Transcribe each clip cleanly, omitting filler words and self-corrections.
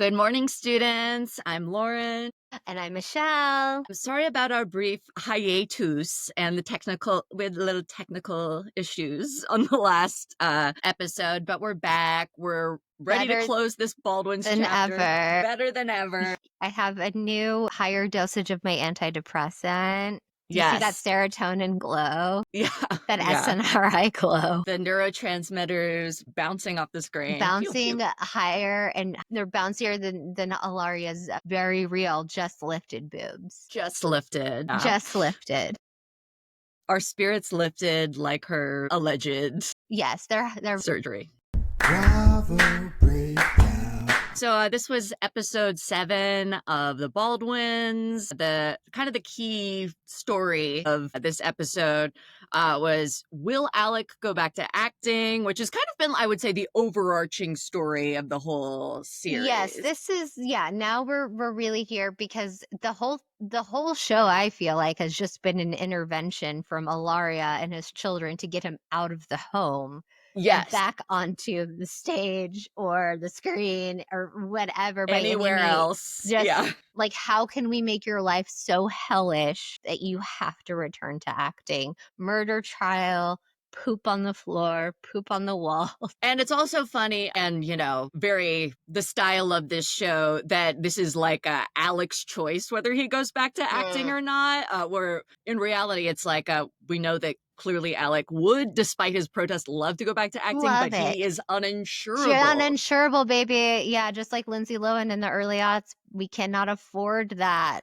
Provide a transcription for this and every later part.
Good morning, students. I'm Lauren. And I'm Michele. I'm sorry about our brief hiatus and we had little technical issues on the last episode, but we're back. We're ready to close this Baldwins chapter. Better than ever. I have a new higher dosage of my antidepressant. Do you see that serotonin glow? Yeah. That SNRI glow. The neurotransmitters bouncing off the screen. Bouncing higher, and they're bouncier than Hilaria's very real, just lifted boobs. Just lifted. Just lifted. Our spirits lifted like her alleged they're surgery. Bravo breakdown. So this was episode 7 of the Baldwins. The key story of this episode was, will Alec go back to acting? Which has kind of been, I would say, the overarching story of the whole series. Yes, this is, now we're really here because the whole show, I feel like, has just been an intervention from Hilaria and his children to get him out of the home. Yes. Back onto the stage or the screen or whatever. Anywhere else. Just like, how can we make your life so hellish that you have to return to acting? Murder trial, poop on the floor, poop on the wall. And it's also funny and, very the style of this show that this is like Alec's choice, whether he goes back to acting or not. Where in reality, it's like we know that clearly Alec would, despite his protest, love to go back to acting, he is uninsurable. You're uninsurable, baby. Yeah, just like Lindsay Lohan in the early aughts. We cannot afford that.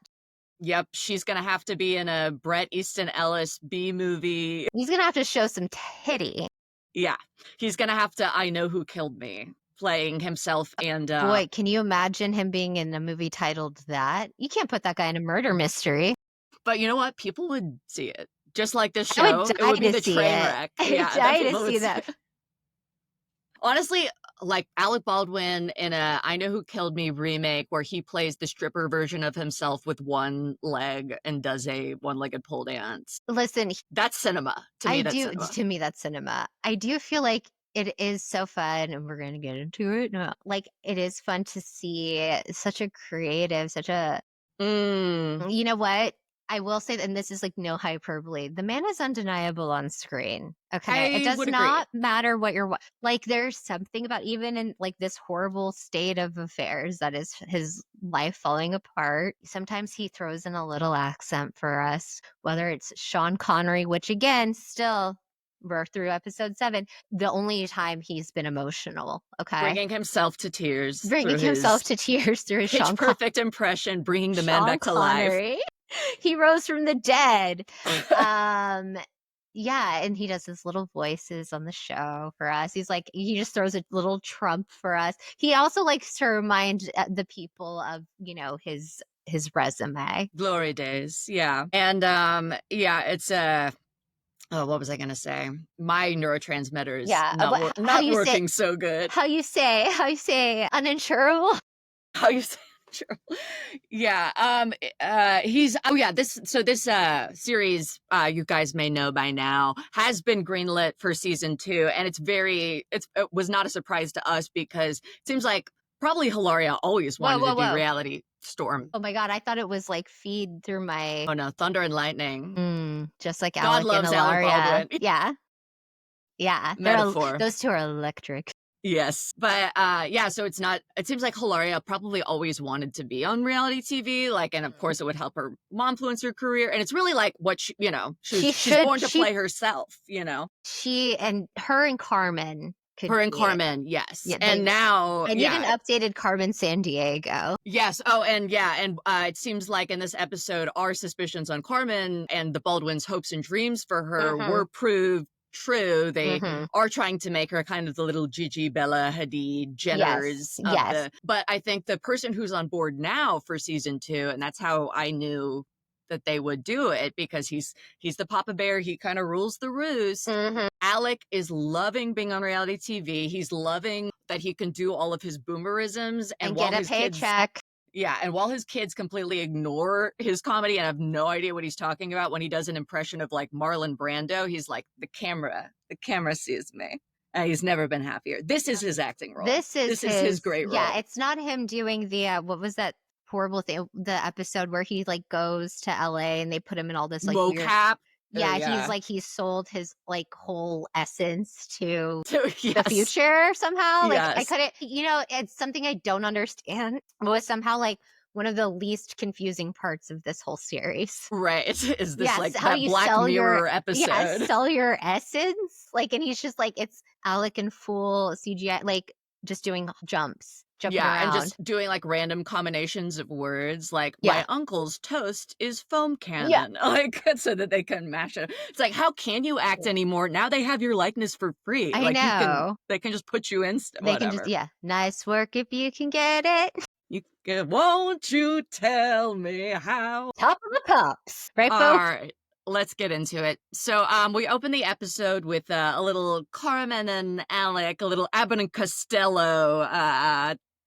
Yep, she's going to have to be in a Bret Easton Ellis B movie. He's going to have to show some titty. Yeah, he's going to have to I Know Who Killed Me, playing himself. And boy, can you imagine him being in a movie titled that? You can't put that guy in a murder mystery. But you know what? People would see it. Just like this show, it would be the train wreck. I would die to see that. Honestly, like Alec Baldwin in a I Know Who Killed Me remake where he plays the stripper version of himself with one leg and does a one-legged pole dance. Listen, that's cinema. To me, that's cinema. I do feel like it is so fun, and we're going to get into it. No, like, it is fun to see such a creative, you know what? I will say, and this is like no hyperbole, the man is undeniable on screen. Okay. It does not matter what you're like. There's something about, even in like this horrible state of affairs that is his life falling apart. Sometimes he throws in a little accent for us, whether it's Sean Connery, which again, still, we're through episode 7, the only time he's been emotional. Okay. Bringing himself to tears. Through his Sean perfect impression, bringing the man back to life. He rose from the dead. And he does his little voices on the show for us. He just throws a little Trump for us. He also likes to remind the people of, his resume. Glory days. Yeah. And it's what was I going to say? My neurotransmitters not working so good. How you say uninsurable? How you say Sure. Yeah. This series, you guys may know by now, has been greenlit for season 2, and it was not a surprise to us because it seems like probably Hilaria always wanted to do Reality Storm. Oh my God, I thought it was like feed through my. Oh no, Thunder and Lightning. Just like God Alec loves and Hilaria. Alec Baldwin. Yeah. Metaphor. Those two are electric. Yes. But so it seems like Hilaria probably always wanted to be on reality TV, and of course it would help her momfluence her career. And it's really like what she's born to play herself, Her and Carmen. Carmen, yes. Yeah, and now even updated Carmen San Diego. Yes. Oh, and it seems like in this episode our suspicions on Carmen and the Baldwins' hopes and dreams for her were proved true. They are trying to make her kind of the little Gigi Bella Hadid Jenners. Yes. But I think the person who's on board now for season 2, and that's how I knew that they would do it, because he's the Papa Bear. He kind of rules the roost. Alec is loving being on reality TV. He's loving that he can do all of his boomerisms and get a paycheck. And while his kids completely ignore his comedy and have no idea what he's talking about, when he does an impression of like Marlon Brando, he's like, the camera sees me. He's never been happier. This is his acting role. This is his great role. Yeah, it's not him doing the what was that horrible thing? The episode where he like goes to LA and they put him in all this like weird. Mocap. Yeah, he's sold his like whole essence to Yes. the future somehow. Like I Yes. couldn't, it's something I don't understand. It was somehow like one of the least confusing parts of this whole series. Right. Is this Yes, like how that you Black sell Mirror episode? Yeah, sell your essence. Like, and he's just like, it's Alec in full CGI, like just doing jumps. Jumping around. And just doing like random combinations of words, like Yeah. my uncle's toast is foam cannon, Yeah. like so that they can mash it. It's like, how can you act anymore? Now they have your likeness for free. I like know. they can just put you in. They whatever. can just nice work if you can get it. Won't you tell me how? Top of the pops, right, folks? All right. Let's get into it. So we open the episode with a little Carmen and Alec, a little Abbott and Costello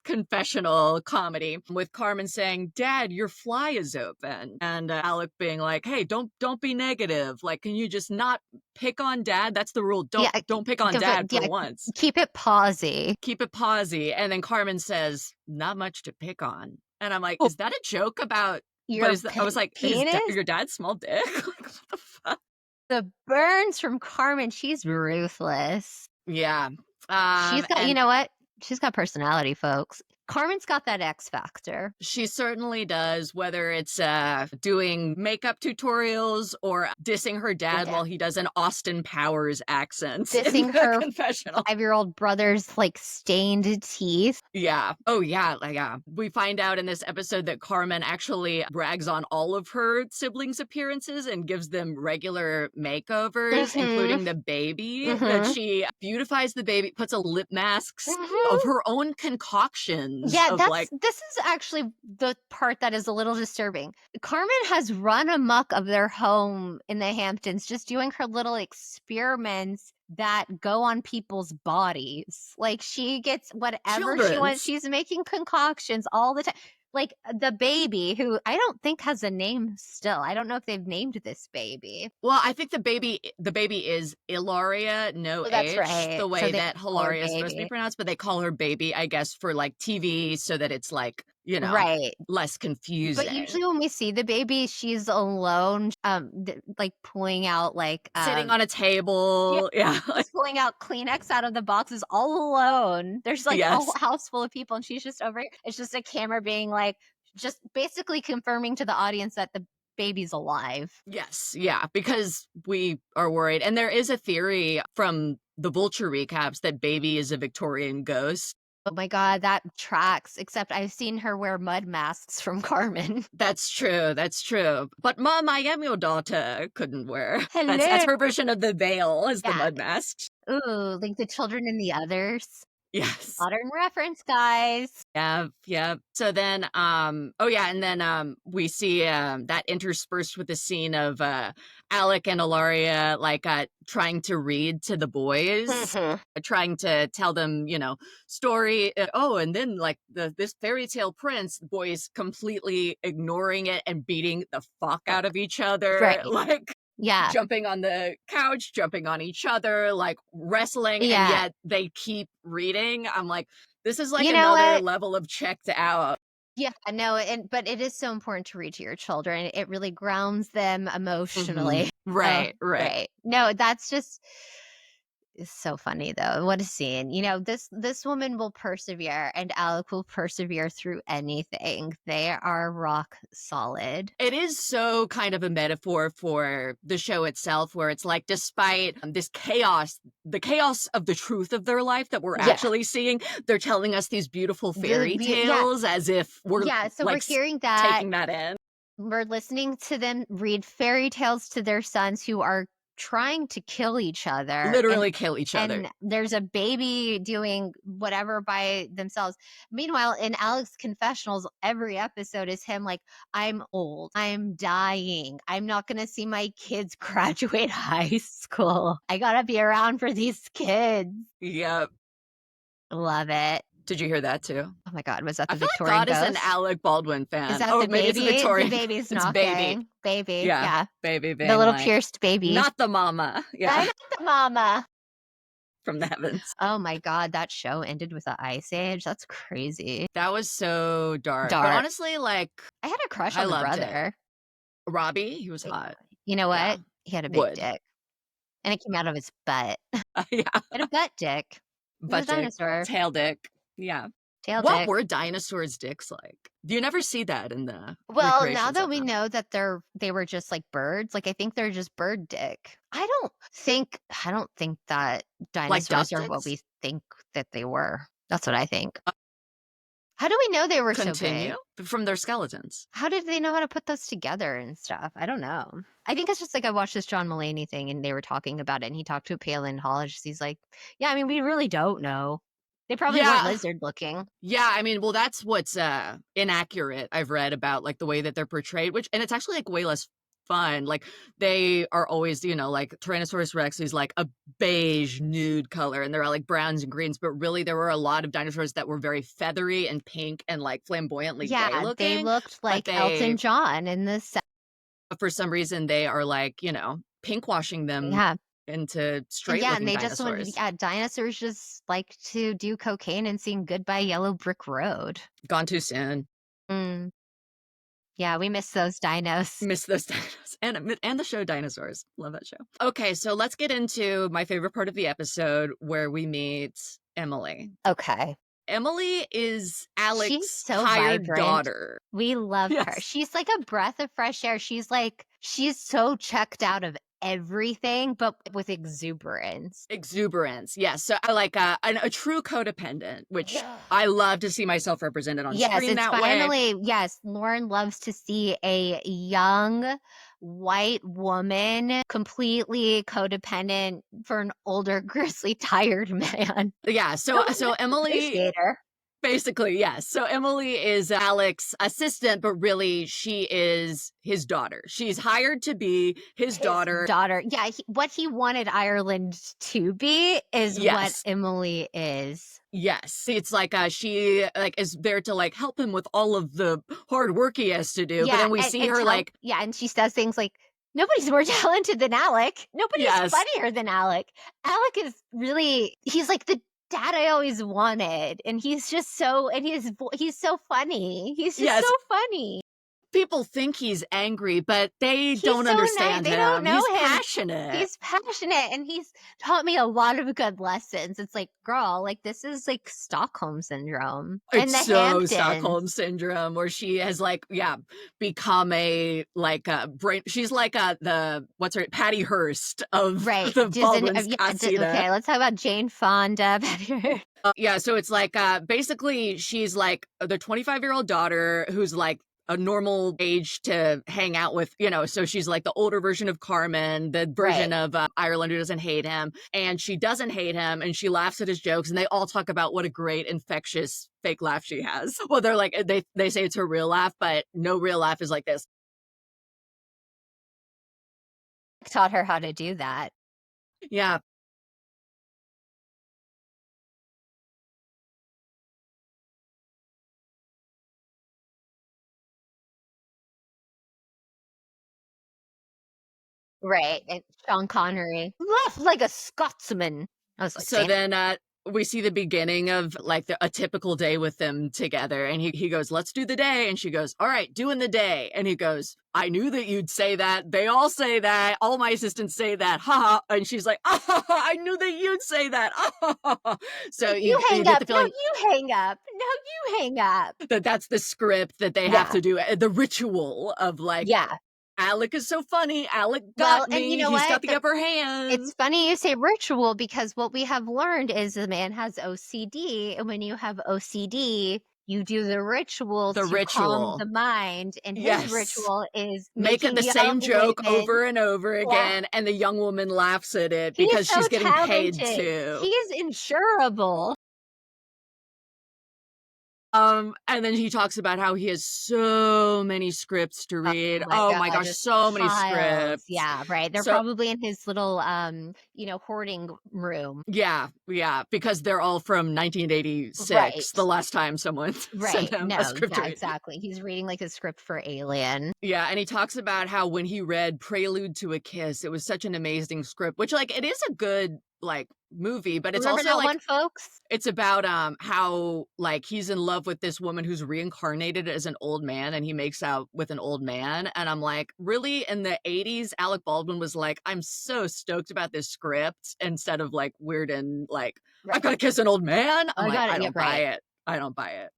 confessional comedy with Carmen saying, "Dad, your fly is open," and Alec being like, "Hey, don't be negative. Like, can you just not pick on Dad? That's the rule. Don't pick on Dad for once. Keep it pausey. Keep it pausey." And then Carmen says, "Not much to pick on." And I'm like, is that a joke about? I was like, penis? Is your dad small dick? Like, what the fuck? The burns from Carmen. She's ruthless. Yeah. She's got, you know what? She's got personality, folks. Carmen's got that X factor. She certainly does, whether it's doing makeup tutorials or dissing her dad while he does an Austin Powers accent. Dissing her confessional. 5-year-old brother's like stained teeth. Yeah. Oh, yeah. We find out in this episode that Carmen actually brags on all of her siblings' appearances and gives them regular makeovers, including the baby. That she beautifies the baby, puts a lip masks of her own concoction. Yeah, this is actually the part that is a little disturbing. Carmen has run amok of their home in the Hamptons, just doing her little experiments that go on people's bodies. Like, she gets whatever she wants. She's making concoctions all the time. Like the baby, who I don't think has a name still. I don't know if they've named this baby. Well, I think the baby is Hilaria, that's H, right. the way that Hilaria is supposed to be pronounced, but they call her baby, I guess, for like TV so that it's like, less confusing. But usually when we see the baby, she's alone, like pulling out sitting on a table. Yeah. Pulling out Kleenex out of the boxes all alone. There's like a whole house full of people and she's just over here. It's just a camera being like, just basically confirming to the audience that the baby's alive. Yes. Yeah. Because we are worried. And there is a theory from the Vulture recaps that baby is a Victorian ghost. Oh my God, that tracks. Except I've seen her wear mud masks from Carmen. That's true. But Mom, I am your daughter couldn't wear. Hello. That's her version of the veil is the mud mask. Ooh, like the children and the others. Yes. Modern reference, guys. Yeah. So then, and then we see that interspersed with the scene of Alec and Hilaria trying to read to the boys, trying to tell them, story. And then this fairy tale prince, the boys completely ignoring it and beating the fuck out of each other. Right. Jumping on the couch, jumping on each other, wrestling, and yet they keep reading. I'm like, this is another level of checked out. Yeah, no, but it is so important to read to your children. It really grounds them emotionally. Right. No, that's just... It's so funny though. What a scene. This woman will persevere and Alec will persevere through anything. They are rock solid. It is so kind of a metaphor for the show itself, where it's like, despite this chaos, the chaos of the truth of their life that we're actually seeing, they're telling us these beautiful fairy tales as if we're we're hearing that, taking that in. We're listening to them read fairy tales to their sons who are trying to kill each other. Literally kill each other. And there's a baby doing whatever by themselves. Meanwhile, in Alec's confessionals, every episode is him like, I'm old. I'm dying. I'm not going to see my kids graduate high school. I got to be around for these kids. Yep. Love it. Did you hear that too? Oh my God, was that the I feel Victorian like God ghost? is an Alec Baldwin fan. Is that the baby? Maybe it's a Victorian. The baby's it's knocking. Baby. Yeah. Baby. The little pierced baby. Not the mama. Yeah. Not the mama. from the heavens. Oh my god, that show ended with the Ice Age? That's crazy. That was so dark. But Dark. honestly, like, I had a crush I on the loved it. brother. Robbie, he was hot. You know Yeah. what? He had a big Wood. dick. And it came out of his butt. Yeah. Had a butt dick. He was Butt a dick, dinosaur. tail dick. Yeah. Tail What dick. were dinosaurs' dicks like? You never see that in the Well, now recreations that of we them. know that they were just like birds, like I think they're just bird dick. I don't think that Like duck dinosaurs are what we dicks? think that they were. That's what I think. How do we know they were so Continue big? from their skeletons. How did they know how to put those together and stuff? I don't know. I think it's just like I watched this John Mulaney thing and they were talking about it and he talked to a paleontologist. He's like, yeah, I mean, we really don't know. They probably weren't Yeah. lizard looking. Yeah, I mean, well, that's what's inaccurate I've read about like the way that they're portrayed, and it's actually like way less fun. Like they are always, like Tyrannosaurus Rex is like a beige nude color and they're all like browns and greens, but really there were a lot of dinosaurs that were very feathery and pink and like flamboyantly gay Yeah, looking. they looked like Elton John in this. For some reason they are like, pink washing them Yeah. into straight Yeah, looking and they dinosaurs. just wanted, dinosaurs just like to do cocaine and sing Goodbye Yellow Brick Road. Gone too soon. Mm. Yeah, we miss those dinos. Miss those dinos. And the show Dinosaurs. Love that show. Okay, so let's get into my favorite part of the episode where we meet Emily. Okay. Emily is Alec's so hired vibrant. daughter. We love her. Yes. She's like a breath of fresh air. She's so checked out of everything, but with exuberance. Exuberance, yes. So I like a true codependent, which I love to see myself represented on screen that way. Yes, Lauren loves to see a young white woman completely codependent for an older, grizzly, tired man. Yeah, so Emily Appreciate her. Basically, yes. So Emily is Alec's assistant, but really she is his daughter. She's hired to be his daughter. Yeah, what he wanted Ireland to be is what Emily is. Yes, it's like she is there to like help him with all of the hard work he has to do. Yeah, but then we see her and she says things like, nobody's more talented than Alec. Nobody's funnier than Alec. Alec is really, he's like the dad I always wanted, and he's just so, and he's so funny. He's just so funny. People think he's angry, but they don't understand him. They don't know him. Passionate. He's passionate, and he's taught me a lot of good lessons. It's like, girl, like this is like Stockholm syndrome. It's so Stockholm syndrome, where she has become a brain. She's like what's her Patty Hearst of the Baldwins. Okay, let's talk about Jane Fonda. So it's like basically she's like the 25-year-old daughter who's like a normal age to hang out with, so she's like the older version of Carmen, the version of Ireland who doesn't hate him, and she doesn't hate him, and she laughs at his jokes, and they all talk about what a great infectious fake laugh she has. Well, they're like, they say it's her real laugh, but no real laugh is like this. Taught her how to do that. Yeah. Right, and Sean Connery laughed like a Scotsman. I was like, so then we see the beginning of like a typical day with them together, and he goes, let's do the day, and she goes, all right, doing the day, and he goes, I knew that you'd say that. They all say that. All my assistants say that. Ha! And she's like, I knew that you'd say that. So you hang up. No, you hang up. No, you hang up. That's the script that they have to do. The ritual of like, Alec is so funny. Alec got me. And he's got the upper hand. It's funny you say ritual, because what we have learned is the man has OCD, and when you have OCD, you do the ritual to calm the mind, and his ritual is making the same joke over and over again, and the young woman laughs at it because she's getting paid to. He is insurable. And then he talks about how he has so many scripts to read. Oh my gosh, so many scripts. Yeah, right. They're probably in his little, hoarding room. Yeah, because they're all from 1986, the last time someone sent him a script to read. Exactly. He's reading like a script for Alien. Yeah, and he talks about how when he read Prelude to a Kiss, it was such an amazing script, which like it is a good like movie, but it's Remember also that like one, folks? it's about how like he's in love with this woman who's reincarnated as an old man, and he makes out with an old man. And I'm like, really? In the 80s, Alec Baldwin was like, I'm so stoked about this script, instead of like weird and like, I've got to kiss an old man. I'm I like, got it. I Yeah, don't buy right. it. I don't buy it.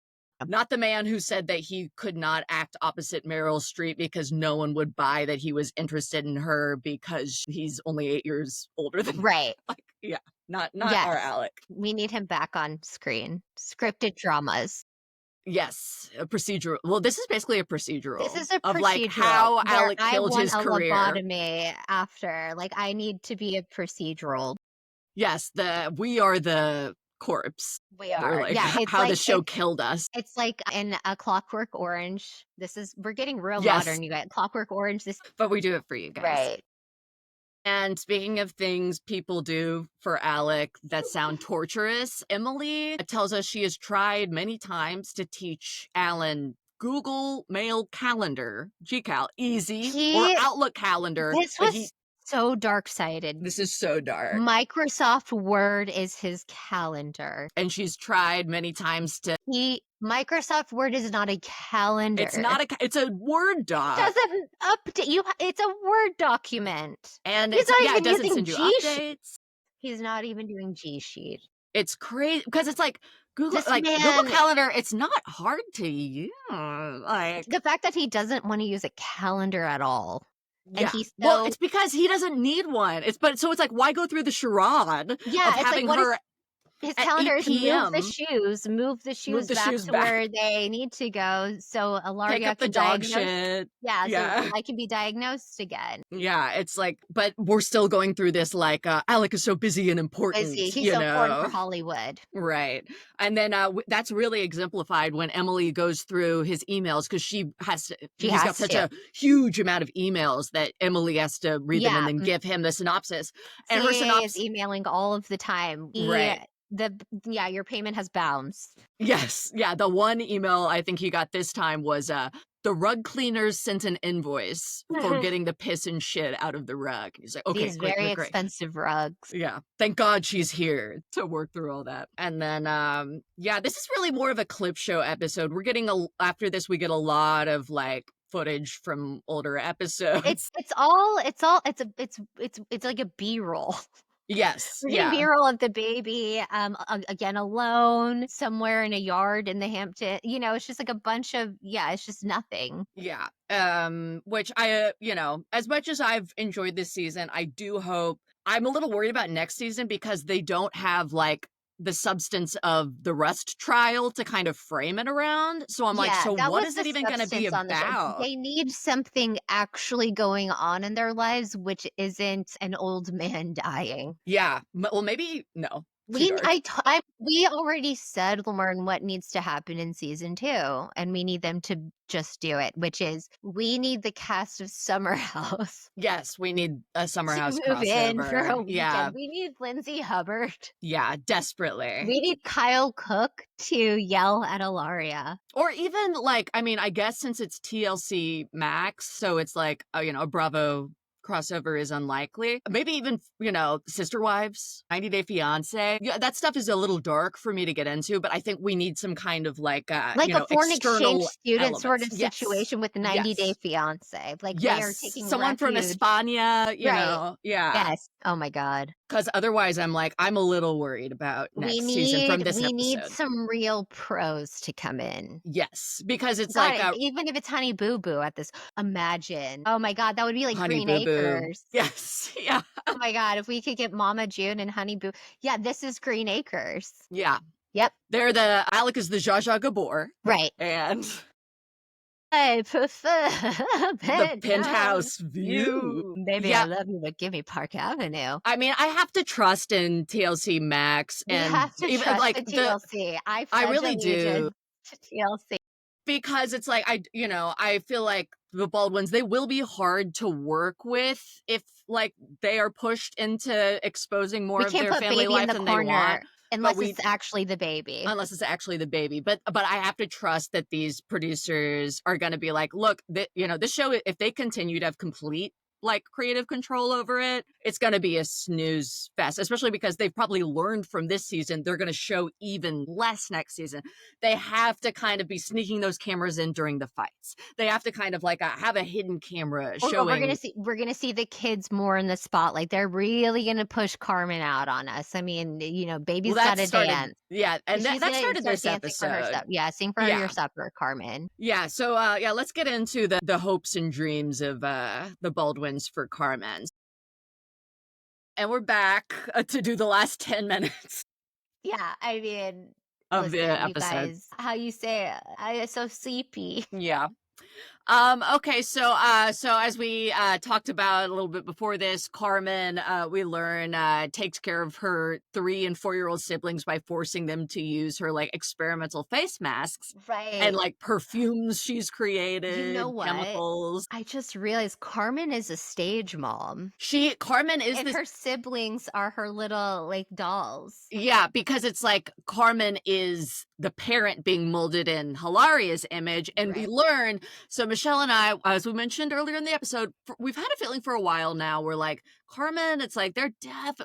Not the man who said that he could not act opposite Meryl Streep because no one would buy that he was interested in her because he's only 8 years older than Right. like, yeah, not Yes. our Alec. We need him back on screen. Scripted dramas. Yes, a procedural. Well, this is basically a procedural. This is a of like procedural how where Alec I killed want his a career. lobotomy after. Like, I need to be a procedural. Yes, we are the corpse. We Or are. like Yeah, it's how the like show killed us. it's like in A Clockwork Orange. We're getting real Yes. modern, you guys. Clockwork Orange. But we do it for you guys. Right. And speaking of things people do for Alec that sound torturous, Emily tells us she has tried many times to teach Alan Google Mail Calendar, GCal, easy, or Outlook Calendar. This was so dark-sided. This is so dark. Microsoft Word is his calendar. And she's tried many times to... Microsoft Word is not a calendar. It's not it's a Word doc. It doesn't update you. It's a Word document. And He's not even it doesn't using send you G-Sheet. updates. He's not even doing G-Sheet. It's crazy because it's like Google, This like man- Google Calendar. It's not hard to use. Like The fact that he doesn't want to use a calendar at all. yeah. And he's well, it's because he doesn't need one. So it's like, why go through the charade of having like, her his at calendar 8 is PM. move the shoes back to where they need to go, so Hilaria pick up the can dog diagnose. shit. Yeah, so I can be diagnosed again. Yeah, it's like, but we're still going through this like, Alec is so busy and important. He's so important for Hollywood. Right. And then that's really exemplified when Emily goes through his emails because he's got such a huge amount of emails that Emily has to read them and then give him the synopsis. And her synopsis is emailing all of the time. Right. Your payment has bounced. Yes. Yeah. The one email I think he got this time was the rug cleaners sent an invoice for getting the piss and shit out of the rug. He's like, okay, these great, very great. expensive rugs. Yeah. Thank God she's here to work through all that. And then, this is really more of a clip show episode. We're getting after this, we get a lot of like footage from older episodes. It's like a B-roll. Yes. We're getting B-roll of the baby, again, alone, somewhere in a yard in the Hampton. It's just like a bunch of, it's just nothing. Yeah. Which I, as much as I've enjoyed this season, I do hope, I'm a little worried about next season because they don't have like the substance of the Rust trial to kind of frame it around. So I'm like, so what is it even going to be about? They need something actually going on in their lives, which isn't an old man dying. Yeah. Well, maybe no. We already said, Lauren, what needs to happen in season 2, and we need them to just do it, which is we need the cast of Summer House. Yes, we need a Summer House move crossover. in for a weekend. We need Lindsay Hubbard. Yeah, desperately. We need Kyle Cook to yell at Hilaria. Or even like, I mean, I guess since it's TLC Max, so it's like, a Bravo crossover is unlikely. Maybe even, Sister Wives, 90 Day Fiance. Yeah, that stuff is a little dark for me to get into, but I think we need some kind of like a foreign exchange student elements. sort of situation with 90 Day Fiance. Like they are taking someone from España, Yeah. Yes. Oh my God. Because otherwise I'm a little worried about next season from this episode. We need some real pros to come in. Yes, because it's even if it's Honey Boo Boo at this, imagine. Oh my God, that would be like Honey Green Boo Boo. Acres. Yes, yeah. Oh my God, if we could get Mama June and Honey Boo. Yeah, this is Green Acres. Yeah. Yep. Alec is the Zsa Zsa Gabor. Right. And I prefer the penthouse view. Baby, I love you, but give me Park Avenue. I mean, I have to trust in TLC Max, and you have to even trust like in TLC. I really do. TLC. Because it's like I feel like the Baldwins, they will be hard to work with if like they are pushed into exposing more of their family life than they want. Unless it's actually the baby. But I have to trust that these producers are going to be like, look, this show, if they continue to have complete like creative control over it, it's going to be a snooze fest, especially because they've probably learned from this season. They're going to show even less next season. They have to kind of be sneaking those cameras in during the fights. They have to kind of like have a hidden camera Or showing. we're gonna see the kids more in the spotlight. They're really gonna push Carmen out on us. I mean, you know, baby's Well, that gotta started, dance. yeah, and She's that gonna started start this dancing for her episode. stuff. Yeah, sing for your supper, Carmen. Yeah, so yeah, let's get into the hopes and dreams of the Baldwins for Carmen. And we're back to do the last 10 minutes Yeah, I mean, of the listen, you episode. guys, how you say I am so sleepy. Yeah. Okay, so as we talked about a little bit before this, Carmen, we learn takes care of her 3 and 4-year-old siblings by forcing them to use her like experimental face masks and Right. like perfumes she's created, You know what? chemicals. I just realized Carmen is a stage mom. Carmen is And this. her siblings are her little like dolls. Yeah, because it's like Carmen is the parent being molded in Hilaria's image. And we Right. learn, so Michele and I, as we mentioned earlier in the episode, we've had a feeling for a while now. We're like, Carmen, it's like they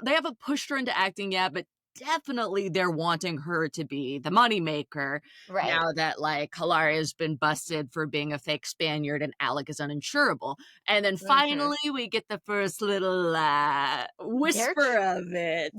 haven't pushed her into acting yet, but definitely they're wanting her to be the moneymaker. Right. Now that like Hilaria's been busted for being a fake Spaniard and Alec is uninsurable. And then finally we get the first little whisper of it.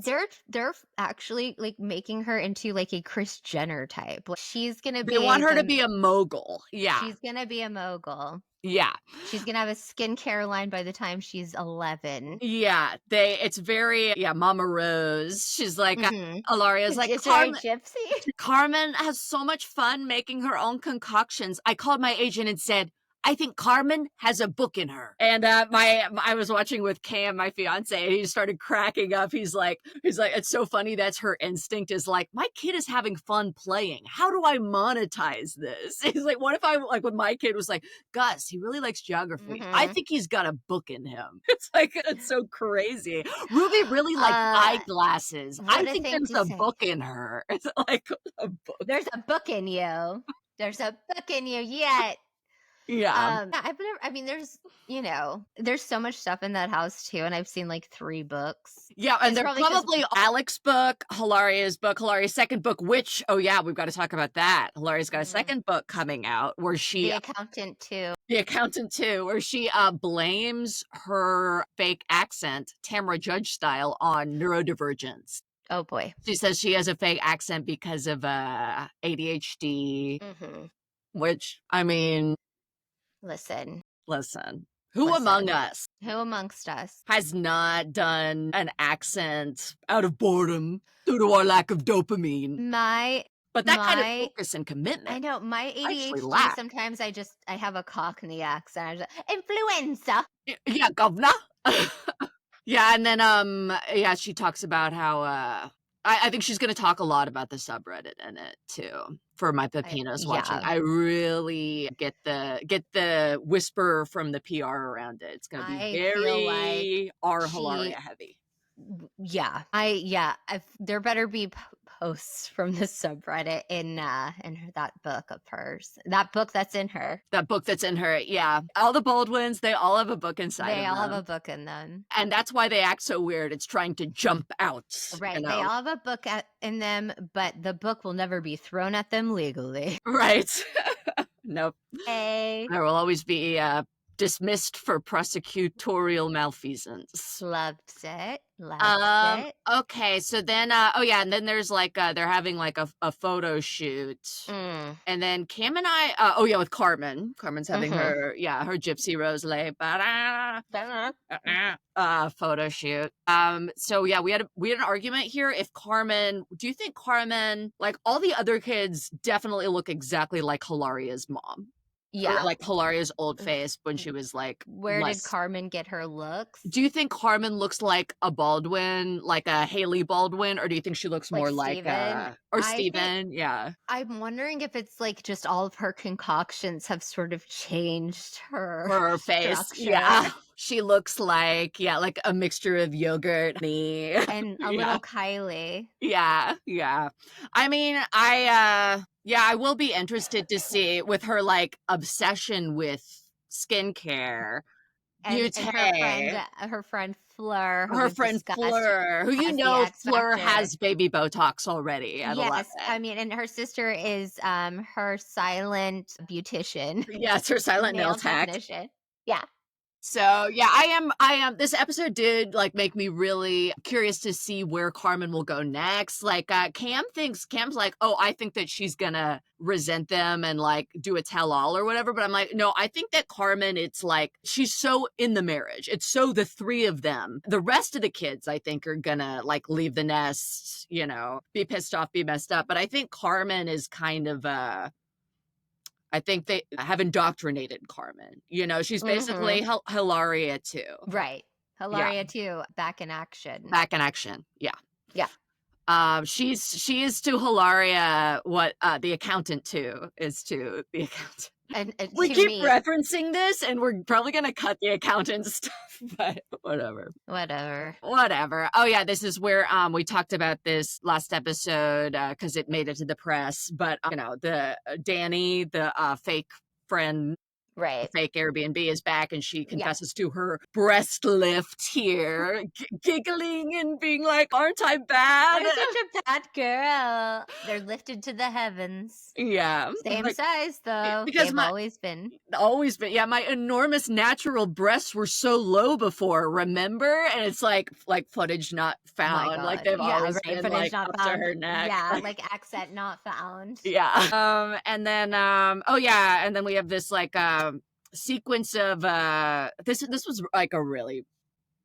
They're actually like making her into like a Kris Jenner type. Like, she's gonna be. They want her to be a mogul. Yeah. She's gonna be a mogul. Yeah. She's gonna have a skincare line by the time she's 11. Yeah. It's very, Mama Rose. She's like, Hilaria's like, It's very gypsy. Carmen has so much fun making her own concoctions. I called my agent and said, I think Carmen has a book in her. And I was watching with Cam, my fiance, and he started cracking up. He's like, it's so funny. That's her instinct is like, my kid is having fun playing. How do I monetize this? He's like, what if I like when my kid was like, Gus, he really likes geography. I think he's got a book in him. It's like, it's so crazy. Ruby really likes eyeglasses. I think there's a book in her. It's like a book. There's a book in you. There's a book in you yet. Yeah. There's so much stuff in that house too, and I've seen like 3 books. Yeah, and they're probably Alec's book, Hilaria's book, Hilaria's second book, which, oh yeah, we've got to talk about that. Hilaria's got a second book coming out where she... The Accountant too, where she blames her fake accent, Tamra Judge style, on neurodivergence. Oh boy. She says she has a fake accent because of ADHD, which, I mean... Listen. Who among us? Who amongst us has not done an accent out of boredom due to our lack of dopamine? But that kind of focus and commitment. I know. My ADHD, sometimes I have a Cockney accent. Influenza. Yeah, governor. Yeah, and then she talks about how I think she's going to talk a lot about the subreddit in it too. For my pepinos watching, I really get the whisper from the PR around it. It's going to be very Hilaria heavy. Yeah, there better be posts from the subreddit in that book of hers. That book that's in her. Yeah. All the Baldwins, they all have a book inside. They all have a book in them, and that's why they act so weird. It's trying to jump out. Right. You know? They all have a book in them, but the book will never be thrown at them legally. Right. Nope. Hey. There will always be dismissed for prosecutorial malfeasance. Loved it. Okay, so then and then there's like they're having like a photo shoot. And then Cam and I with Carmen. Carmen's having her Gypsy Rose lay photo shoot. So yeah, we had an argument here. Do you think Carmen, like all the other kids definitely look exactly like Hilaria's mom? Yeah. Or like Hilaria's old face when she was like... Where did Carmen get her looks? Do you think Carmen looks like a Baldwin, like a Haley Baldwin, or do you think she looks more like Steven? Yeah. I'm wondering if it's like just all of her concoctions have sort of changed her face. Structure. Yeah. She looks like a mixture of yogurt, honey, and a little Kylie. Yeah. I mean, I will be interested to see with her like obsession with skincare. and Beauté. her friend Fleur, who Her we've friend discussed, Fleur, who you has the know X Fleur Factor. has baby Botox already at Yes, 11. I mean, and her sister is her silent beautician, Yes, her silent nail nail tech. technician. Yeah. So yeah, I am this episode did like make me really curious to see where Carmen will go next. Like Cam's like, oh, I think that she's gonna resent them and like do a tell-all or whatever. But I'm like, no, I think that Carmen, it's like she's so in the marriage. It's so the three of them. The rest of the kids, I think, are gonna like leave the nest, you know, be pissed off, be messed up. But I think Carmen is kind of I think they have indoctrinated Carmen. You know, she's basically Hilaria too. Right. Yeah, Hilaria too, back in action. back in action. Yeah. Yeah. She is to Hilaria what the accountant too is to the accountant. And We to keep me, referencing this, and we're probably gonna cut the accountant stuff, but whatever. whatever. Whatever. Oh yeah, this is where we talked about this last episode because it made it to the press. But you know, the Danny, the fake friend, Right. fake Airbnb is back, and she Yeah. confesses to her breast lift here, giggling and being like, "Aren't I bad?" I'm such a bad girl. They're lifted to the heavens. Yeah, Same like, size though. because They've always been. always been. Yeah, my enormous natural breasts were so low before. Remember, and it's like footage not My found. Like God. they've Yeah, always right. been Footage like not up to found. her neck. Yeah, like accent not found. Yeah. And then oh yeah, and then we have this like sequence of this was like a really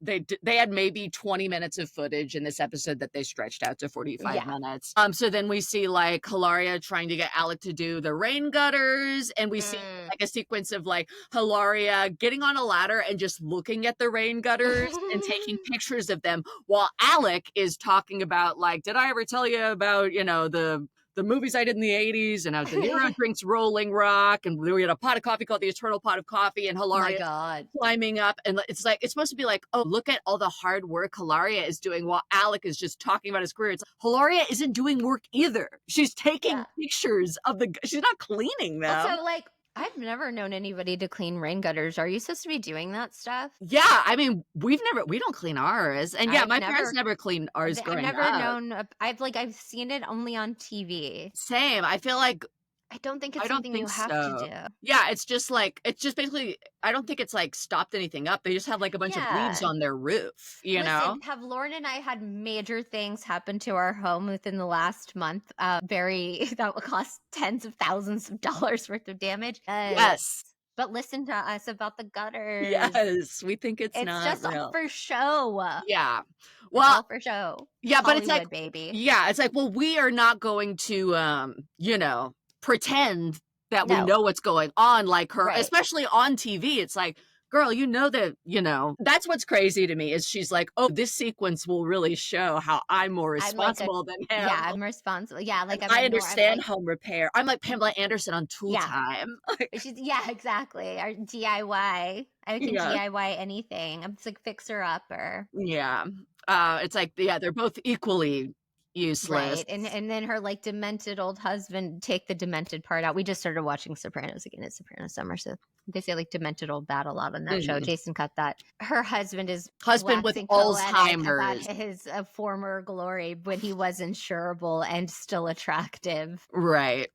they had maybe 20 minutes of footage in this episode that they stretched out to 45 Yeah. minutes. So then we see like Hilaria trying to get Alec to do the rain gutters, and we see like a sequence of like Hilaria getting on a ladder and just looking at the rain gutters and taking pictures of them while Alec is talking about like, did I ever tell you about, you know, the movies I did in the 80s and how De Niro drinks Rolling Rock, and we had a pot of coffee called the Eternal Pot of Coffee, and My Hilaria God. climbing up, and it's like it's supposed to be like, oh, look at all the hard work Hilaria is doing while Alec is just talking about his career. It's Hilaria isn't doing work either. She's taking pictures of she's not cleaning them. Also, like, I've never known anybody to clean rain gutters. Are you supposed to be doing that stuff? Yeah, I mean, we don't clean ours, and yeah, my parents never cleaned ours I've growing never up. known. I've seen it only on TV. Same. I feel like I don't think it's I don't something think you have so. to do. Yeah, it's just basically, I don't think it's like stopped anything up. They just have like a bunch of leaves Yeah. on their roof, you know? Listen, have Lauren and I had major things happen to our home within the last month? That would cost tens of thousands of dollars worth of damage. Yes. But listen to us about the gutters. Yes. We think it's It's not just real. all for show. Yeah. It's Well, all for show. yeah, but it's Hollywood, like, baby. yeah, it's like, well, we are not going to, you know, pretend that we No. know what's going on like her, Right. especially on TV. It's like, girl, you know that, you know, that's what's crazy to me is she's like, oh, this sequence will really show how I'm more responsible than him. Yeah, I'm responsible. Yeah, like I understand home repair. I'm like Pamela Anderson on Tool Yeah. Time. Yeah, exactly. Or DIY. I can DIY anything. I'm just like fixer upper. Yeah. It's like, yeah, they're both equally useless. Right. And then her like demented old husband, take the demented part out. We just started watching Sopranos again. It's Sopranos summer, so they say like demented old bat a lot on that show. Jason cut that. Her husband is with waxing poetic Alzheimer's. about his former glory when he was insurable and still attractive. Right.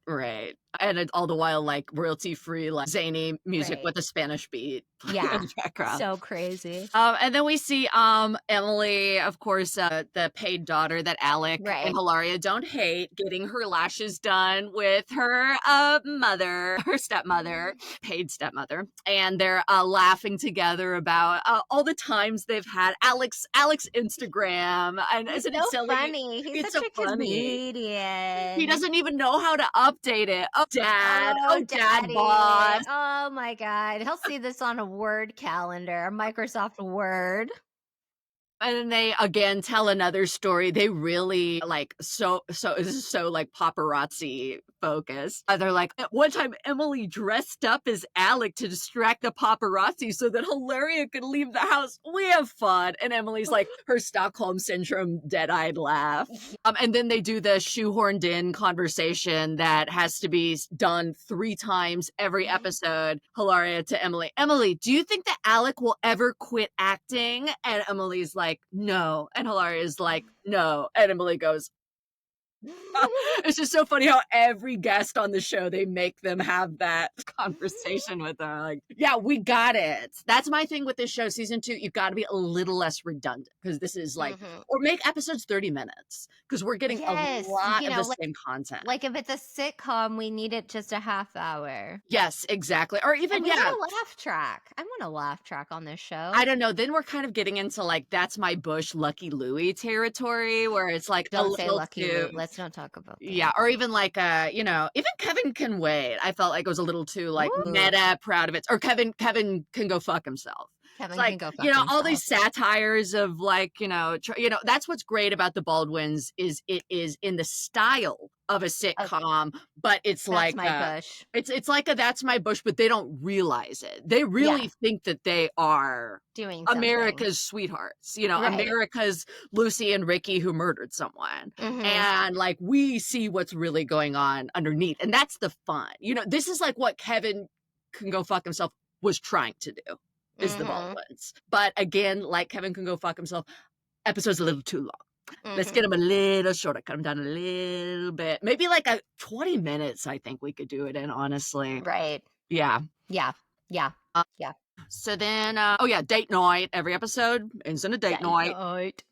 And all the while, like royalty free, like zany music Right. with a Spanish beat Yeah. in the background. So crazy. And then we see Emily, of course, the paid daughter that Alec Right. and Hilaria don't hate, getting her lashes done with her her stepmother, paid stepmother, and they're laughing together about all the times they've had Alec's Instagram, and He's isn't so it silly? funny. He's It's such so a funny. comedian. He doesn't even know how to update it. Oh, Dad. Oh, Dad, Daddy. boss. Oh my God. He'll see this on a Word calendar, a Microsoft Word. And then they again tell another story. They really like so this is so like paparazzi focused. They're like, at one time Emily dressed up as Alec to distract the paparazzi so that Hilaria could leave the house. We have fun. And Emily's like her Stockholm syndrome dead-eyed laugh. And then they do the shoehorned in conversation that has to be done 3 times every episode. Hilaria to Emily. Emily, do you think that Alec will ever quit acting? And Emily's like, no. And Hilaria's like, no. And Emily goes, it's just so funny how every guest on the show, they make them have that conversation with them. Like, yeah, we got it. That's my thing with this show. Season 2, you've got to be a little less redundant because this is like, or make episodes 30 minutes because we're getting a lot of the same content. Like if it's a sitcom, we need it just a half hour. Yes, exactly. Or even, and we want a laugh track. I want a laugh track on this show. I don't know. Then we're kind of getting into like, that's my Bush, Lucky Louie territory where it's like, don't say Lucky Louie. Let's not talk about that. Yeah, or even like even Kevin Can Wait. I felt like it was a little too like meta, proud of it. Or Kevin can go fuck himself. Kevin like, can go fuck himself. All these satires of like, that's what's great about the Baldwins is it is in the style of a sitcom, but it's that's like my Bush. It's like a That's My Bush, but they don't realize it. They really think that they are doing America's sweethearts, right. America's Lucy and Ricky who murdered someone. And like we see what's really going on underneath. And that's the fun. This is like what Kevin Can Go Fuck Himself was trying to do is the Baldwins. But again, like Kevin Can Go Fuck Himself, episode's a little too long. Let's get them a little shorter, cut them down a little bit. Maybe like 20 minutes, I think we could do it in, honestly. Right. Yeah. Yeah. So then, date night. Every episode ends in a date night.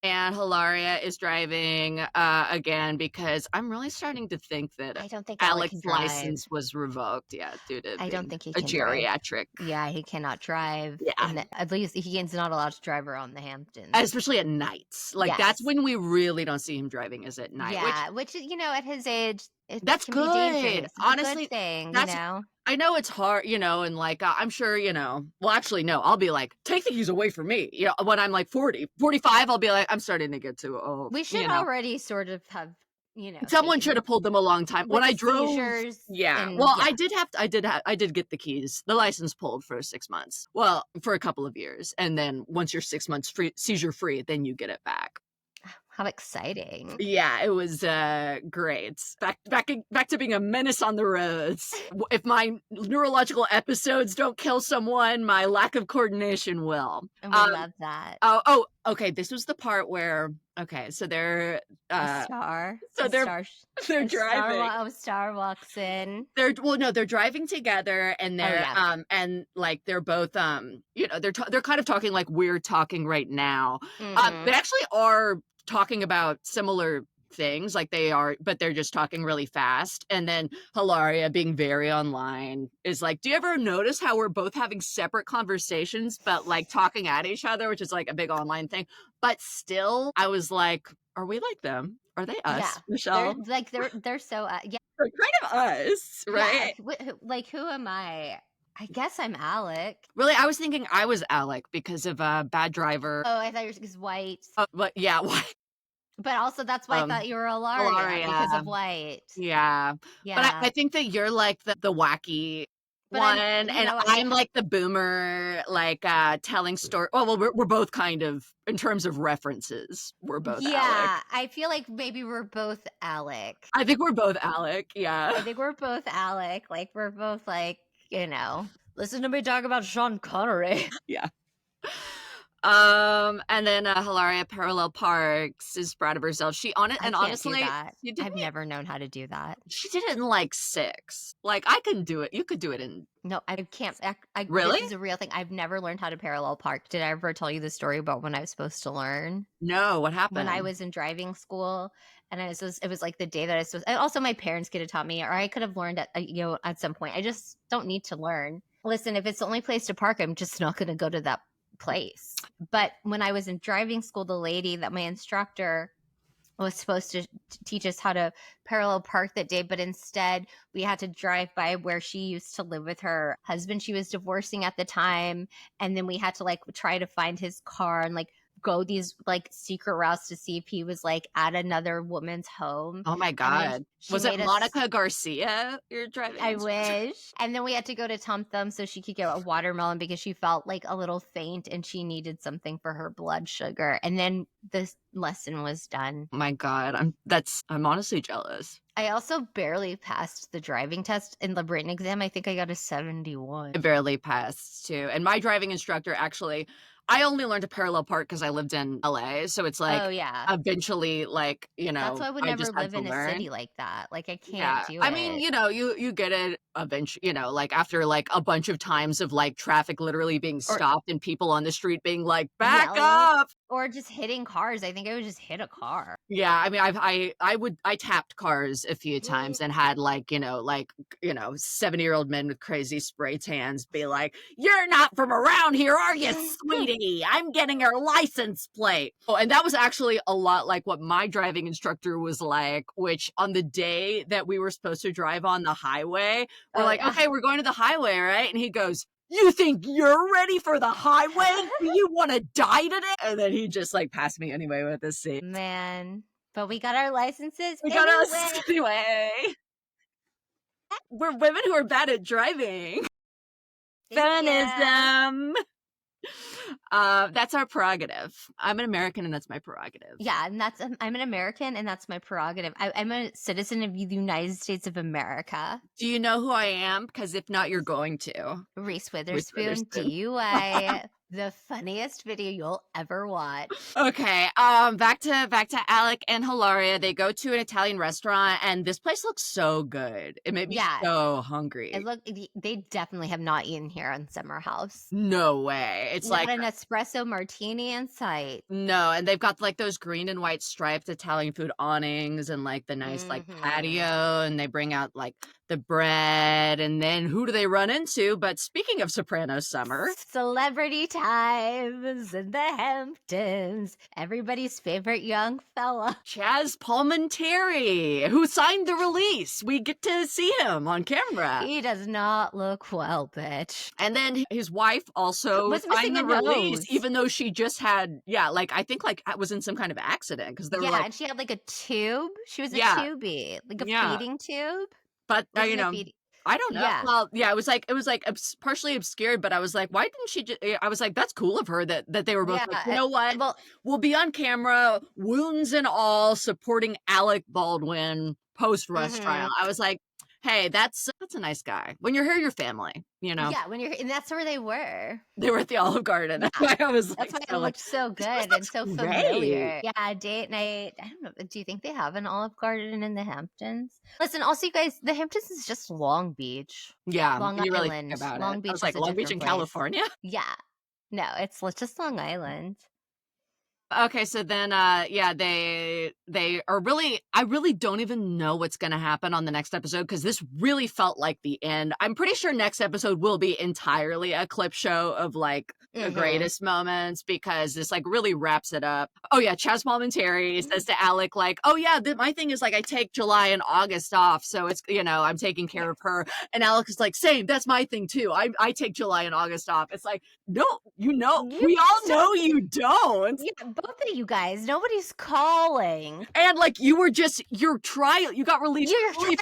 And Hilaria is driving again because I'm really starting to think that I don't think Alec's license was revoked. Yeah, due to I don't think he can geriatric. Drive. Yeah, he cannot drive. Yeah, and at least he's not allowed to drive around the Hamptons, especially at nights. Like that's when we really don't see him driving. Is at night. Yeah, which at his age, that's can good. Be dangerous. It's honestly, a good thing, I know it's hard, and like, I'm sure, well, actually, no, I'll be like, take the keys away from me. When I'm like 40, 45, I'll be like, I'm starting to get too old. We should already sort of have, someone should have pulled them a long time. When I drove, I did get the keys, the license pulled for 6 months. Well, for a couple of years. And then once you're 6 months seizure free, then you get it back. How exciting. Yeah, it was great. Back to being a menace on the roads. If my neurological episodes don't kill someone, my lack of coordination will. And we love that. Oh, okay. This was the part where, so they're... a star. So they're driving. A star walks in. They're driving together and they're, and like they're both, they're kind of talking like we're talking right now. They actually are talking about similar things like they are, but they're just talking really fast. And then Hilaria, being very online, is like, do you ever notice how we're both having separate conversations but like talking at each other, which is like a big online thing, but still I was like, are we like them? Are they us, Michele? They're so they're kind of us, right? Like, who am I guess I'm Alec. Really, I was thinking I was Alec because of Bad Driver. Oh, I thought you were white. But yeah, white. But also that's why I thought you were Hilaria because of white. Yeah. But I think that you're like the wacky one, and I'm like the boomer, like telling story. Well, we're both kind of, in terms of references, we're both Alec. I feel like maybe we're both Alec. I think we're both Alec, yeah. I think we're both Alec. Like, we're both like, listen to me talk about Sean Connery. Yeah. And then Hilaria parallel parks, is proud of herself. Honestly, I've never known how to do that. She did it in like 6. Like, I can do it. You could do it in. No, I can't. Really? This is a real thing. I've never learned how to parallel park. Did I ever tell you the story about when I was supposed to learn? No, what happened? When I was in driving school, and it was like the day that I was supposed. And also, my parents could have taught me, or I could have learned at some point. I just don't need to learn. Listen, if it's the only place to park, I'm just not going to go to that place. But when I was in driving school, the lady that my instructor was supposed to teach us how to parallel park that day, but instead we had to drive by where she used to live with her husband. She was divorcing at the time, and then we had to like try to find his car and like go these like secret routes to see if he was like at another woman's home. Oh my And then God. she Was it made us. Monica Garcia you're driving I instructor? wish. And then we had to go to Tum Thum so she could get a watermelon because she felt like a little faint and she needed something for her blood sugar. And then this lesson was done. Oh my God. I'm honestly jealous. I also barely passed the driving test in the written exam. I think I got a 71. I barely passed too. And my driving instructor actually, I only learned to parallel park because I lived in LA. So it's like Oh yeah. eventually, like, That's why I would I never just had live to in a learn. city like that. Like I Yeah. can't do I it. mean, you get it eventually, like after like a bunch of times of like traffic literally being Or stopped and people on the street being like, back yelling up. or just hitting cars. I think I would just hit a car. Yeah, I mean, I tapped cars a few times and had like 70-year-old men with crazy spray tans be like, "You're not from around here, are you, sweetie? I'm getting your license plate." Oh, and that was actually a lot like what my driving instructor was like. Which on the day that we were supposed to drive on the highway, we're Oh like, yeah. "Okay, we're going to the highway, right?" And he goes, "You think you're ready for the highway? Do you want to die today?" And then he just like passed me anyway with his seat. Man. But we got our licenses We got us anyway. anyway. We're women who are bad at driving. Thank you. Feminism. That's our prerogative. I'm an American, and that's my prerogative. Yeah, and I'm an American, and that's my prerogative. I'm a citizen of the United States of America. Do you know who I am? Because if not, you're going to. Reese Witherspoon. Witherspoon, DUI, the funniest video you'll ever watch. Okay, back to Alec and Hilaria. They go to an Italian restaurant, and this place looks so good. It made me so hungry. They definitely have not eaten here on Summer House. No way. It's Not like an espresso martini in sight. No, and they've got like those green and white striped Italian food awnings and like the nice like patio, and they bring out like the bread, and then who do they run into? But speaking of Soprano Summer, Celebrity Times in the Hamptons. Everybody's favorite young fella. Chaz Palminteri, who signed the release. We get to see him on camera. He does not look well, bitch. And then his wife also Was signed missing the a release, nose. even though she just had, I think like was in some kind of accident because they were like, and she had like a tube. She was a tubie, like a feeding tube. But I don't know. Yeah. Well, yeah, it was like partially obscured, but I was like, why didn't she just? I was like, that's cool of her that they were both like, you know what? Well, we'll be on camera, wounds and all, supporting Alec Baldwin post rush trial. I was like, hey, that's a nice guy. When you're here, your family, Yeah, and that's where they were. They were at the Olive Garden. That's why I was like, that's why it looked so good and so familiar. Yeah, date night. I don't know. Do you think they have an Olive Garden in the Hamptons? Listen, also, you guys, the Hamptons is just Long Beach. Yeah, Long you really Island. think about Long it. Beach I was like, is a Long Beach in different place. California? Yeah. No, it's just Long Island. Okay, so then they are really, I really don't even know what's going to happen on the next episode because this really felt like the end. I'm pretty sure next episode will be entirely a clip show of like the greatest moments because this like really wraps it up. Oh yeah, Chaz Palminteri says to Alec like, oh yeah, my thing is like I take July and August off, so it's I'm taking care of her. And Alec is like, same, that's my thing too. I take July and August off. It's like, no, we all know you don't. Yeah, both of you guys, nobody's calling. And like you were just your trial, you got released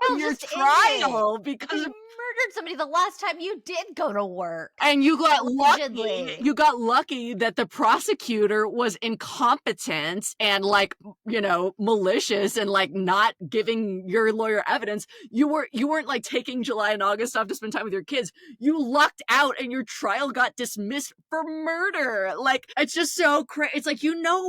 from your trial because you murdered somebody the last time you did go to work. And you got Allegedly. lucky. You got lucky that the prosecutor was incompetent and like, malicious and like not giving your lawyer evidence. You weren't like taking July and August off to spend time with your kids. You lucked out and your trial got dismissed for murder. Like it's just so crazy. It's like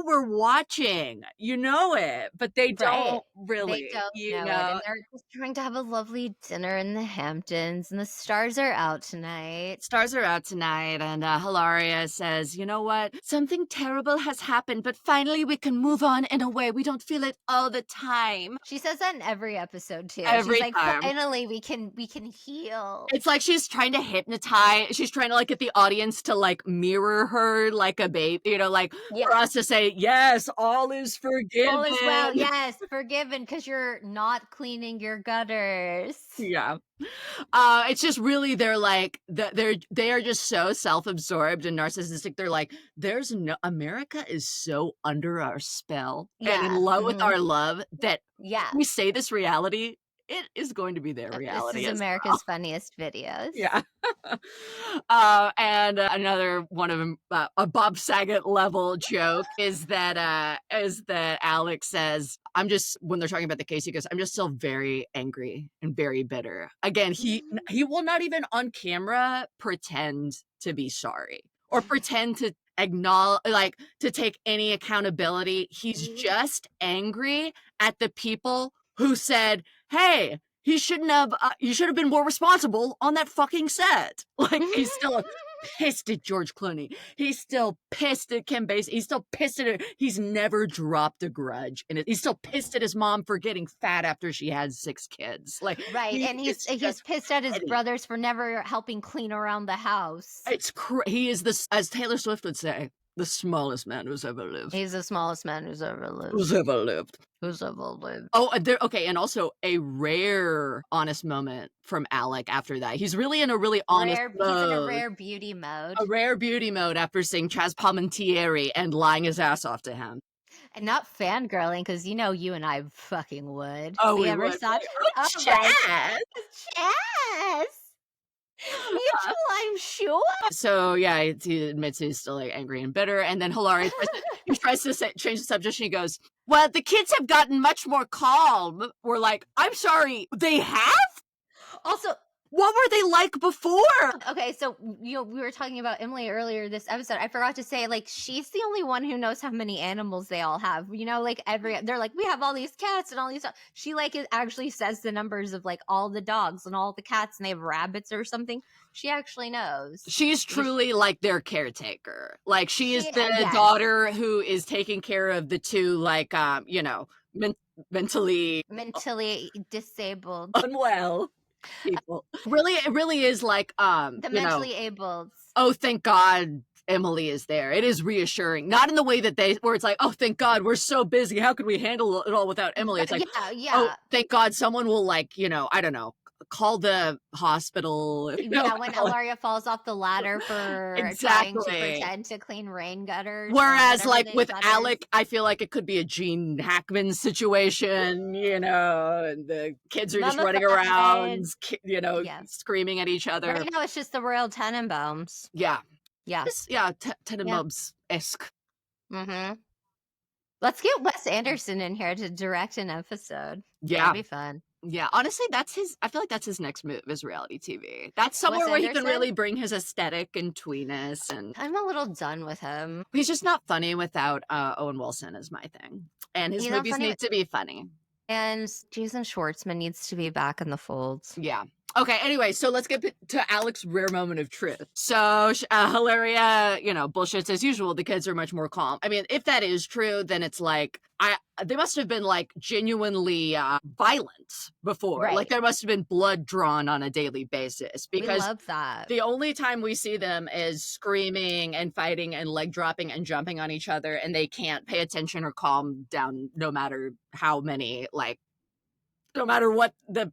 we're watching. You know it, but they don't really. They don't know it. And they're just trying to have a lovely dinner in the Hamptons, and the stars are out tonight. And Hilaria says, you know what? Something terrible has happened, but finally we can move on in a way we don't feel it all the time. She says that in every episode too. Every she's like, time. Finally we can heal. It's like she's trying to hypnotize. She's trying to like get the audience to like mirror her like a baby, for us to say, yes, all is forgiven. All is well, yes, forgiven because you're not cleaning your gutters. Yeah. It's just really they are just so self-absorbed and narcissistic. They're like, there's no America is so under our spell and in love with our love that Yeah. we say this reality, it is going to be their reality. This is as America's well. funniest videos. Yeah. And another one of them, a Bob Saget level joke is that Alex says, when they're talking about the case, he goes, I'm just still very angry and very bitter. Again, he will not even on camera pretend to be sorry or pretend to acknowledge, like, to take any accountability. He's just angry at the people who said, hey, you should have been more responsible on that fucking set. Like, he's still pissed at George Clooney. He's still pissed at Kim Basinger. He's still pissed at her. He's never dropped a grudge. And he's still pissed at his mom for getting fat after she had 6 kids. Like, right. And he's pissed at his brothers for never helping clean around the house. He is this, as Taylor Swift would say, the smallest man who's ever lived. He's the smallest man who's ever lived. Who's ever lived. Oh, okay, and also a rare honest moment from Alec after that. He's really in a really honest mode. He's in a rare beauty mode. A rare beauty mode after seeing Chaz Palmentieri and lying his ass off to him. And not fangirling, because you and I fucking would. Oh, we ever would. saw Chaz! Chaz! Mutual, I'm sure. So yeah, he admits he's still like angry and bitter, and then Hilaria tries to change the subject. And he goes, "Well, the kids have gotten much more calm." We're like, "I'm sorry, they have." Also, what were they like before? Okay, so we were talking about Emily earlier this episode. I forgot to say, like, she's the only one who knows how many animals they all have. Like they're like, we have all these cats and all these. She like actually says the numbers of like all the dogs and all the cats, and they have rabbits or something. She actually knows. She's truly like their caretaker. Like she is the daughter who is taking care of the 2, like mentally disabled, unwell people. It really is like the mentally abled. Oh, thank God Emily is there. It is reassuring. Not in the way that where it's like, oh, thank God we're so busy. How could we handle it all without Emily? It's like, oh, thank God someone will I don't know, call the hospital. When Hilaria falls off the ladder for trying to pretend to clean rain gutters. Whereas, like with Alec, I feel like it could be a Gene Hackman situation, and the kids are just running around, screaming at each other. Right now, it's just the Royal Tenenbaums. Yeah. Yeah. Tenenbaums-esque. Mm-hmm. Let's get Wes Anderson in here to direct an episode. Yeah. That'd be fun. Yeah, honestly, I feel like that's his next move, is reality TV. That's somewhere where he can really bring his aesthetic and tweeness. And I'm a little done with him. He's just not funny without Owen Wilson is my thing. And his movies need to be funny. And Jason Schwartzman needs to be back in the fold. Yeah. Okay, anyway, so let's get to Alec's rare moment of truth. So Hilaria, bullshits as usual. The kids are much more calm. I mean, if that is true, then it's like, they must have been like genuinely violent before. Right. Like there must have been blood drawn on a daily basis. Because we love that. The only time we see them is screaming and fighting and leg dropping and jumping on each other, and they can't pay attention or calm down no matter how many, like, no matter what no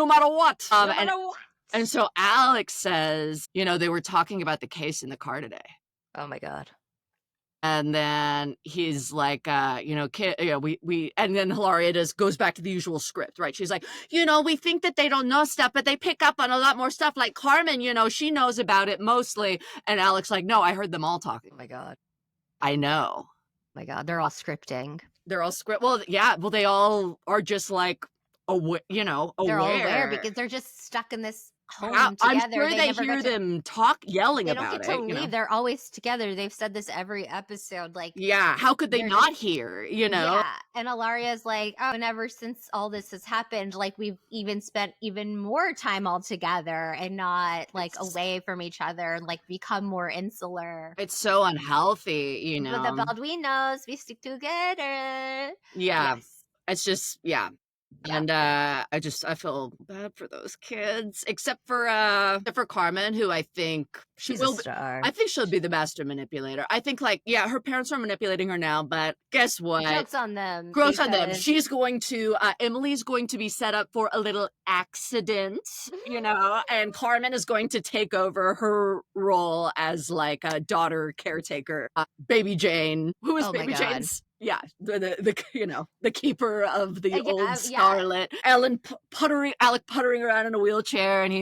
matter what. And so Alex says, they were talking about the case in the car today. Oh my God. And then he's like, we, and then Hilaria just goes back to the usual script, right? She's like, we think that they don't know stuff, but they pick up on a lot more stuff. Like Carmen, she knows about it mostly. And Alex like, no, I heard them all talking. Oh my God. I know. Oh my God. They're all scripting. They're all script. Well, yeah. Well, they all are just like, aware. They're all aware because they're just stuck in this home together. I'm sure they hear them yelling about it. They don't get to leave. They're always together. They've said this every episode. Like, yeah, how could they not hear? Yeah, and Hilaria's like, oh, and ever since all this has happened, like we've even spent even more time all together and not like away from each other, and like become more insular. It's so unhealthy, But the Baldwin knows we stick together. Yeah, yes. It's just Yeah. And I feel bad for those kids, except for Carmen, who I think she She's a will be, star. I think she'll be the master manipulator. I think, like, yeah, her parents are manipulating her now, but guess what? Joke's on them. Gross on them. because- She's going to Emily's going to be set up for a little accident, you know, and Carmen is going to take over her role as like a daughter caretaker. Baby Jane, who is Oh my Baby God. Jane's? Yeah, the you know, the keeper of the Yeah, old yeah. Scarlet. Alec puttering around in a wheelchair, and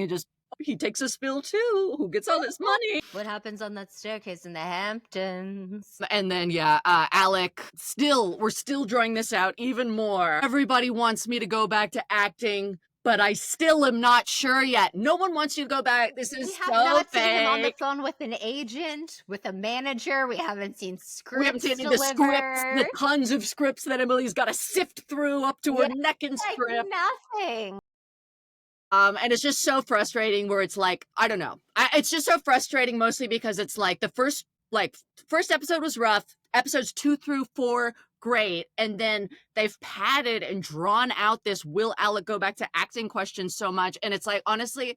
he takes a spill too. Who gets all this money? What happens on that staircase in the Hamptons? And then, yeah, Alec, we're still drawing this out even more. Everybody wants me to go back to acting, but I still am not sure yet. No one wants you to go back. This is We have so not seen him on the fake. phone with an agent, with a manager. We haven't seen scripts We haven't seen any of delivered. the scripts, the tons of scripts that Emily's got to sift through up to her neck in Like script. nothing. And it's just so frustrating where it's like, I don't know. It's just so frustrating mostly because it's like the first episode was rough. Episodes 2 through 4, great. And then they've padded and drawn out this will Alec go back to acting question so much. And it's like, honestly,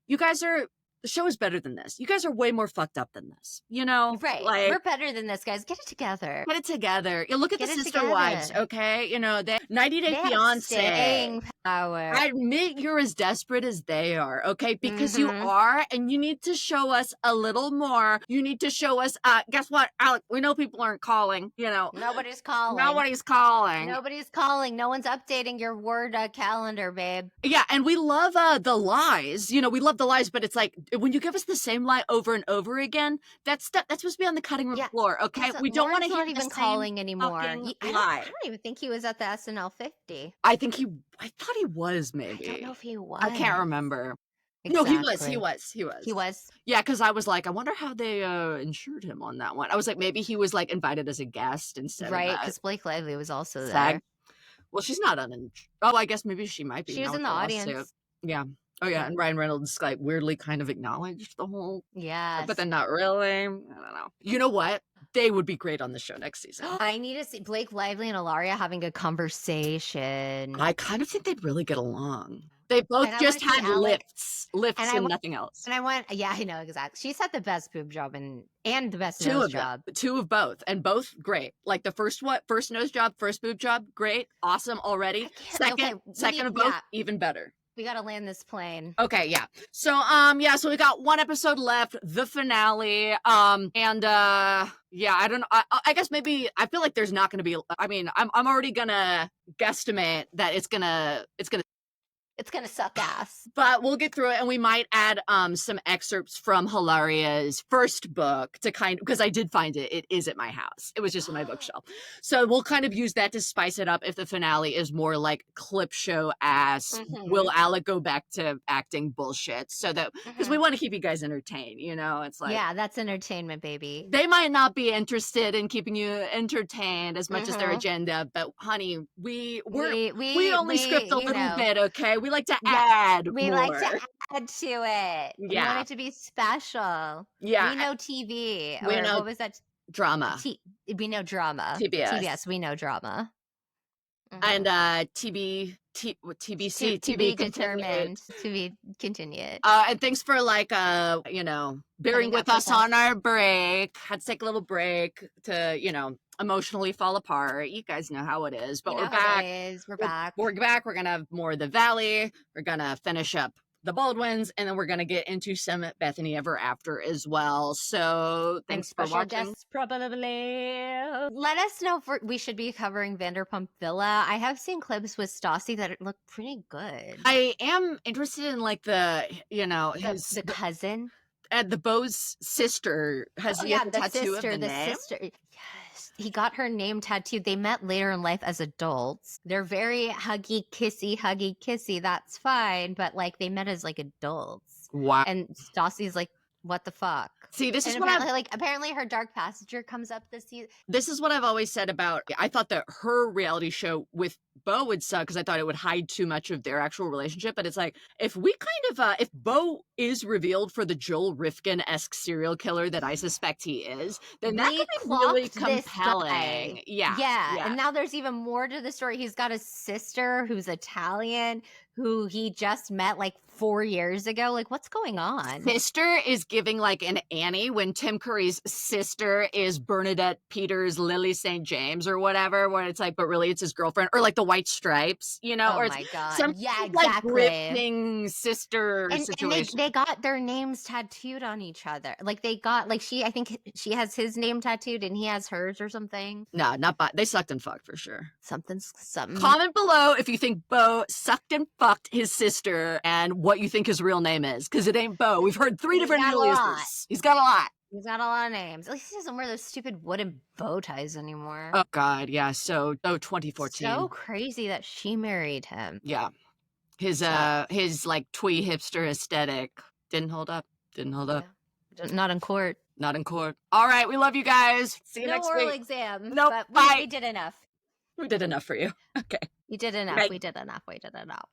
the show is better than this. You guys are way more fucked up than this, you know? Right. Like, We're better than this, guys. Get it together. Get it together. You look at Get the it Sister together. Wives, okay? You know, 90 Day They have Fiance. staying power. I admit you're as desperate as they are, okay? Because you Mhm. are, and you need to show us a little more. You need to show us, guess what, Alec? We know people aren't calling, you know. Nobody's calling. Nobody's calling. Nobody's calling. No one's updating your Word calendar, babe. Yeah, and we love the lies. You know, we love the lies, but it's like when you give us the same lie over and over again, that's supposed to be on the cutting room Yeah, floor, okay? Listen, We don't want to Lauren's hear not even the calling anymore. fucking I lie. don't even think he was at the SNL 50. I thought he was I maybe. don't know if he was. I can't remember. Exactly. No, he was. He was. Yeah, because I was like, I wonder how they insured him on that one. I was like, maybe he was like invited as a guest instead Right, of because Blake Lively was also SAG. there. Well, she's not oh, I guess maybe she might be. She was now in with the lawsuit. audience. Yeah. Oh yeah, and Ryan Reynolds like weirdly kind of acknowledged the whole, Yes. but then not really. I don't know. You know what? They would be great on the show next season. I need to see Blake Lively and Hilaria having a conversation. I kind of think they'd really get along. They both And I just wanna see had Alec- lifts and and nothing else. And I went, yeah, I know exactly. She's had the best boob job and the best Two nose of job. them, two of both, and both great. Like the first nose job, first boob job, great, awesome already. Second of both, even better. We got to land this plane. Okay, yeah. So so we got one episode left, the finale. Yeah, I don't know. I guess maybe I feel like there's not going to be. I mean, I'm already gonna guesstimate that it's gonna It's going to suck ass. but we'll get through it, and we might add some excerpts from Hilaria's first book to because I did find it. It is at my house. It was just in my bookshelf. So we'll kind of use that to spice it up if the finale is more like clip show ass. Mhm. Will Alec go back to acting bullshit? So that because we want to keep you guys entertained, you know, it's like yeah, that's entertainment, baby. they might not be interested in keeping you entertained as much as their Mhm. agenda, but honey, we we only script a you little know, bit, okay? We like to Yeah, add we more. like to add to it. We Yeah. want it to be special. Yeah, We know TV. we or know what was that? drama. We know drama. TBS. TBS, we know drama. Mhm. And TBC, to be determined, to be continued. And thanks for like bearing Putting with up us with on our break. Had to take a little break to emotionally fall apart. You guys know how it is, but You we're know how back. it is. We're back. We're back. We're gonna have more of the Valley. We're gonna finish up the Baldwins, and then we're gonna get into some Bethany Ever After as well. So And thanks for special watching. guests, probably. Let us know if we should be covering Vanderpump Villa. I have seen clips with Stassi that look pretty good. I am interested in like the the cousin. the Beau's sister has Oh, he yeah, had a the tattoo sister, of the the name. sister. Yes, he got her name tattooed. They met later in life as adults. They're very huggy kissy. That's fine, but like they met as like adults. Wow. And Stassi's like What the fuck? See, this is And what apparently her dark passenger comes up this season. This is what I've always said about, I thought that her reality show with Bo would suck because I thought it would hide too much of their actual relationship. But it's like, if we kind of, if Bo is revealed for the Joel Rifkin-esque serial killer that I suspect he is, then that could be really compelling. Yeah. Yeah. And now there's even more to the story. He's got a sister who's Italian, who he just met like 4 years ago. Like, what's going on? Sister is giving like an Annie when Tim Curry's sister is Bernadette Peters, Lily St. James or whatever, where it's like, but really it's his girlfriend, or like the White Stripes, you know? Oh or my God. some Yeah, like exactly. gripping sister situation. And they got their names tattooed on each other. Like they got, like I think she has his name tattooed and he has hers or something. No, not they sucked and fucked for sure. Something. Comment below if you think Bo sucked and fucked his sister and what you think his real name is, because it ain't Bo. We've heard 3 different aliases. He's got a lot. He's got a lot of names. At least he doesn't wear those stupid wooden bow ties anymore. Oh God, yeah. So 2014. So crazy that she married him. Yeah. His like twee hipster aesthetic didn't hold up. Yeah. Not in court. Not in court. All right, we love you guys. See you next week. No oral exam. Nope, but bye. we did enough. We did enough for you. Okay. We did enough. Bye. We did enough. We did enough.